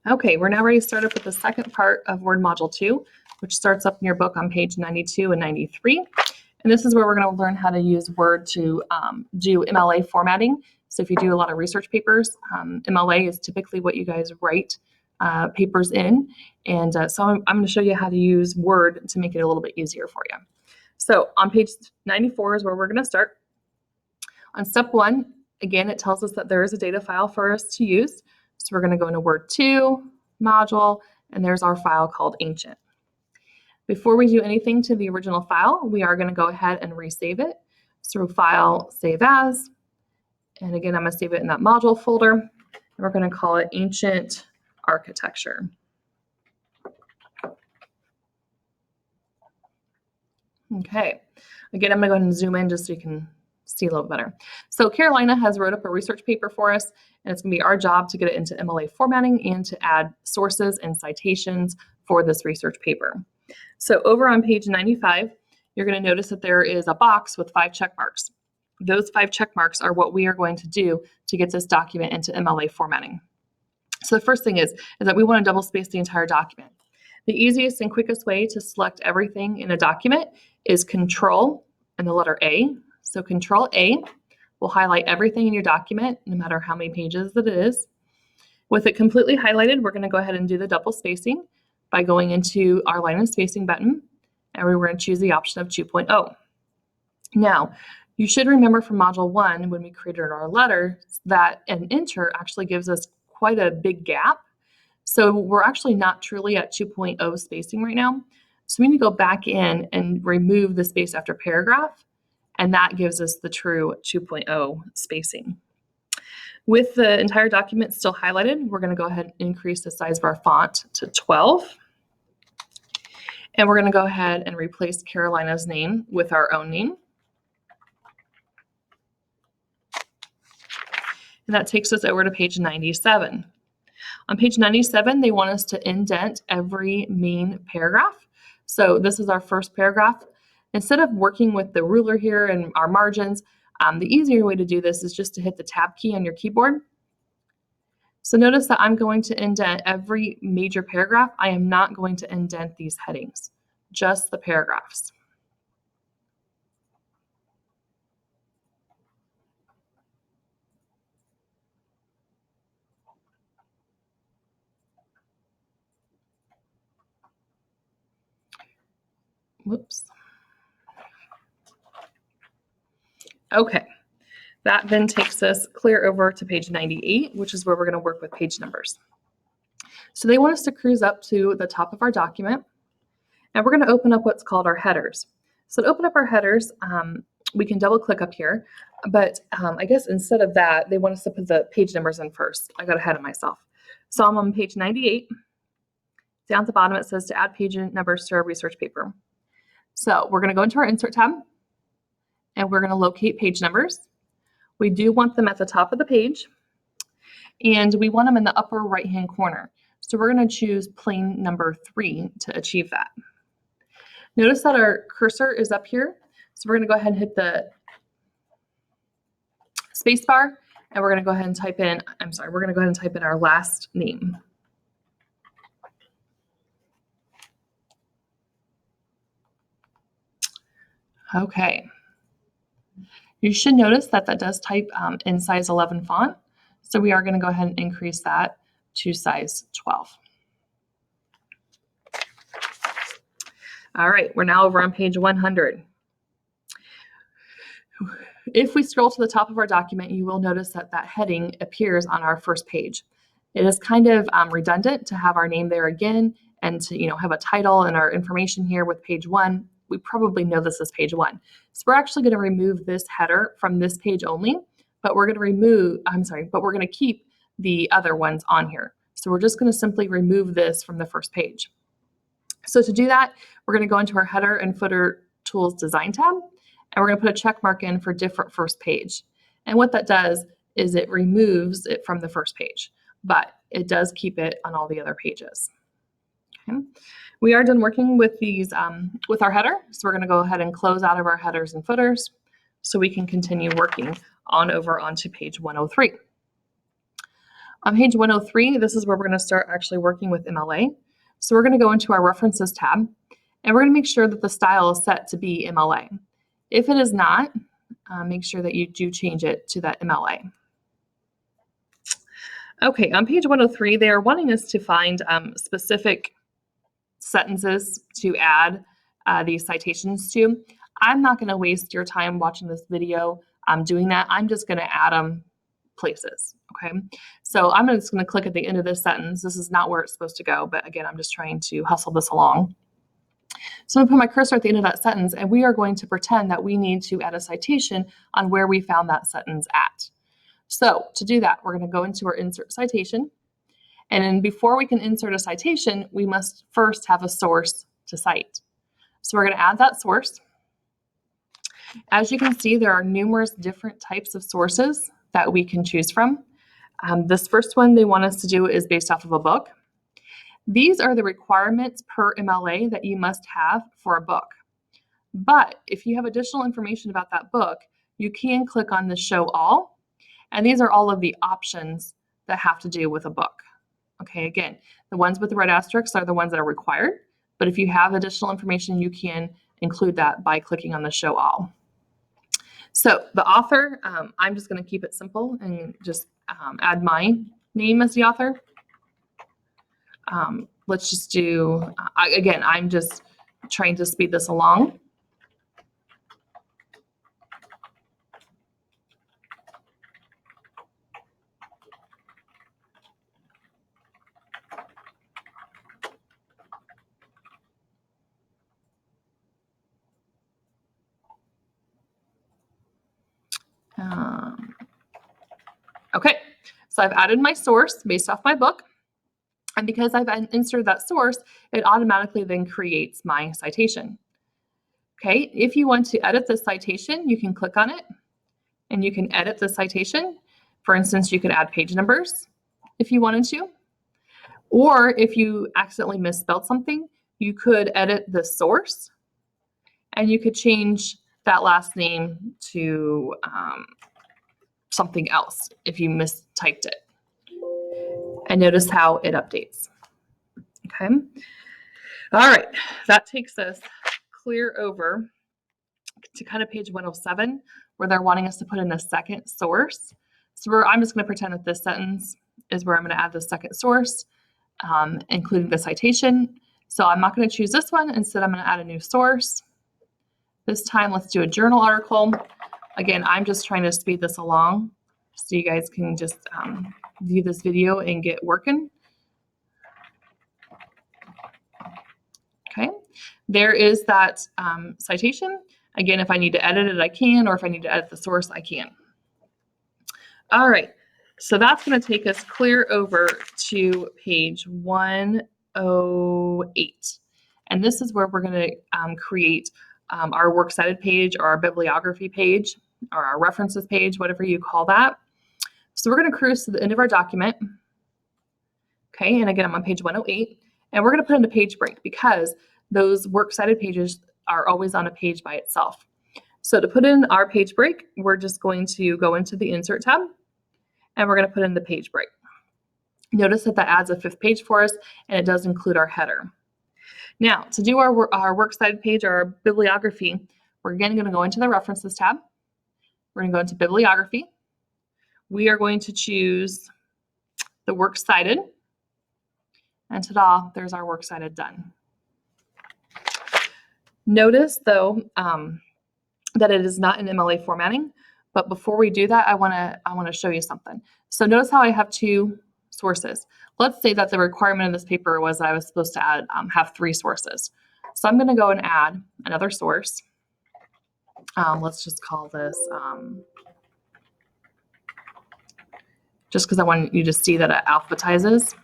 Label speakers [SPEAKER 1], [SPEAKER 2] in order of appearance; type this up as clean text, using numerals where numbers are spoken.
[SPEAKER 1] Okay, we're now ready to start up with the second part of Word Module 2, which starts up in your book on page 92 and 93. And this is where we're going to learn how to use Word to do MLA formatting. So if you do a lot of research papers, MLA is typically what you guys write papers in. And so I'm going to show you how to use Word to make it a little bit easier for you. So on page 94 is where we're going to start. On step 1, again, it tells us that there is a data file for us to use. So we're going to go into Word 2, Module, and there's our file called Ancient. Before we do anything to the original file, we are going to go ahead and resave it. So File, Save As, and again, I'm going to save it in that Module folder, and we're going to call it Ancient Architecture. Okay, again, I'm going to go ahead and zoom in just so you can see a little better. So Carolina has wrote up a research paper for us, and it's going to be our job to get it into MLA formatting and to add sources and citations for this research paper. So over on page 95, you're going to notice that there is a box with 5 check marks. Those 5 check marks are what we are going to do to get this document into MLA formatting. So the first thing is that we want to double space the entire document. The easiest and quickest way to select everything in a document is Control and the letter A. So Control A will highlight everything in your document, no matter how many pages that it is. With it completely highlighted, we're going to go ahead and do the double spacing by going into our line and spacing button, and we're going to choose the option of 2.0. Now, you should remember from Module 1, when we created our letters, that an enter actually gives us quite a big gap. So we're actually not truly at 2.0 spacing right now. So we need to go back in and remove the space after paragraph, and that gives us the true 2.0 spacing. With the entire document still highlighted, we're going to go ahead and increase the size of our font to 12. And we're going to go ahead and replace Carolina's name with our own name. And that takes us over to page 97. On page 97, they want us to indent every main paragraph. So this is our first paragraph. Instead of working with the ruler here and our margins, the easier way to do this is just to hit the Tab key on your keyboard. So notice that I'm going to indent every major paragraph. I am not going to indent these headings, just the paragraphs. Whoops. Okay, that then takes us clear over to page 98, which is where we're going to work with page numbers. So they want us to cruise up to the top of our document, and we're going to open up what's called our headers. So to open up our headers, we can double click up here, but I guess instead of that, they want us to put the page numbers in first. I got ahead of myself. So I'm on page 98. Down at the bottom, it says to add page numbers to our research paper. So we're going to go into our Insert tab, and we're going to locate page numbers. We do want them at the top of the page, and we want them in the upper right-hand corner. So we're going to choose plain number 3 to achieve that. Notice that our cursor is up here. So we're going to go ahead and hit the space bar, and we're going to go ahead and type in, we're going to go ahead and type in our last name. Okay. You should notice that that does type in size 11 font. So we are going to go ahead and increase that to size 12. All right, we're now over on page 100. If we scroll to the top of our document, you will notice that that heading appears on our first page. It is kind of redundant to have our name there again and to have a title and our information here with page 1. We probably know this is page 1. So we're actually going to remove this header from this page only, but we're going to keep the other ones on here. So we're just going to simply remove this from the first page. So to do that, we're going to go into our Header and Footer Tools Design tab, and we're going to put a check mark in for different first page. And what that does is it removes it from the first page, but it does keep it on all the other pages. Okay. We are done working with these with our header, so we're going to go ahead and close out of our headers and footers so we can continue working on over onto page 103. On page 103, this is where we're going to start actually working with MLA. So we're going to go into our References tab, and we're going to make sure that the style is set to be MLA. If it is not, make sure that you do change it to that MLA. Okay, on page 103, they are wanting us to find specific sentences to add these citations to. I'm not going to waste your time watching this video doing that. I'm just going to add them places, okay? So I'm just going to click at the end of this sentence. This is not where it's supposed to go, but again, I'm just trying to hustle this along. So I'm going to put my cursor at the end of that sentence, and we are going to pretend that we need to add a citation on where we found that sentence at. So to do that, we're going to go into our Insert Citation. And then before we can insert a citation, we must first have a source to cite. So we're going to add that source. As you can see, there are numerous different types of sources that we can choose from. This first one they want us to do is based off of a book. These are the requirements per MLA that you must have for a book. But if you have additional information about that book, you can click on the Show All, and these are all of the options that have to do with a book. Okay, again, the ones with the red asterisks are the ones that are required, but if you have additional information, you can include that by clicking on the Show All. So the author, I'm just going to keep it simple and just add my name as the author. Let's just do, again, I'm just trying to speed this along. Okay, so I've added my source based off my book. And because I've inserted that source, it automatically then creates my citation. Okay, if you want to edit the citation, you can click on it and you can edit the citation. For instance, you could add page numbers if you wanted to. Or if you accidentally misspelled something, you could edit the source and you could change that last name to something else if you mistyped it. And notice how it updates. Okay. All right, that takes us clear over to kind of page 107, where they're wanting us to put in a second source. So I'm just going to pretend that this sentence is where I'm going to add the second source, including the citation. So I'm not going to choose this one. Instead, I'm going to add a new source. This time, let's do a journal article. Again, I'm just trying to speed this along so you guys can just view this video and get working. Okay, there is that citation. Again, if I need to edit it, I can, or if I need to edit the source, I can. All right, so that's going to take us clear over to page 108. And this is where we're going to create our works cited page or our bibliography page or our references page, whatever you call that. So we're going to cruise to the end of our document. Okay, and again, I'm on page 108. And we're going to put in a page break because those works cited pages are always on a page by itself. So to put in our page break, we're just going to go into the Insert tab, and we're going to put in the page break. Notice that that adds a 5th page for us, and it does include our header. Now, to do our works cited page or our bibliography, we're again going to go into the References tab. We're going to go into Bibliography. We are going to choose the works cited. And ta-da, there's our works cited done. Notice, though, that it is not in MLA formatting. But before we do that, I want to show you something. So notice how I have 2 sources. Let's say that the requirement of this paper was that I was supposed to have 3 sources. So I'm going to go and add another source. Let's just call this, just because I want you to see that it alphabetizes.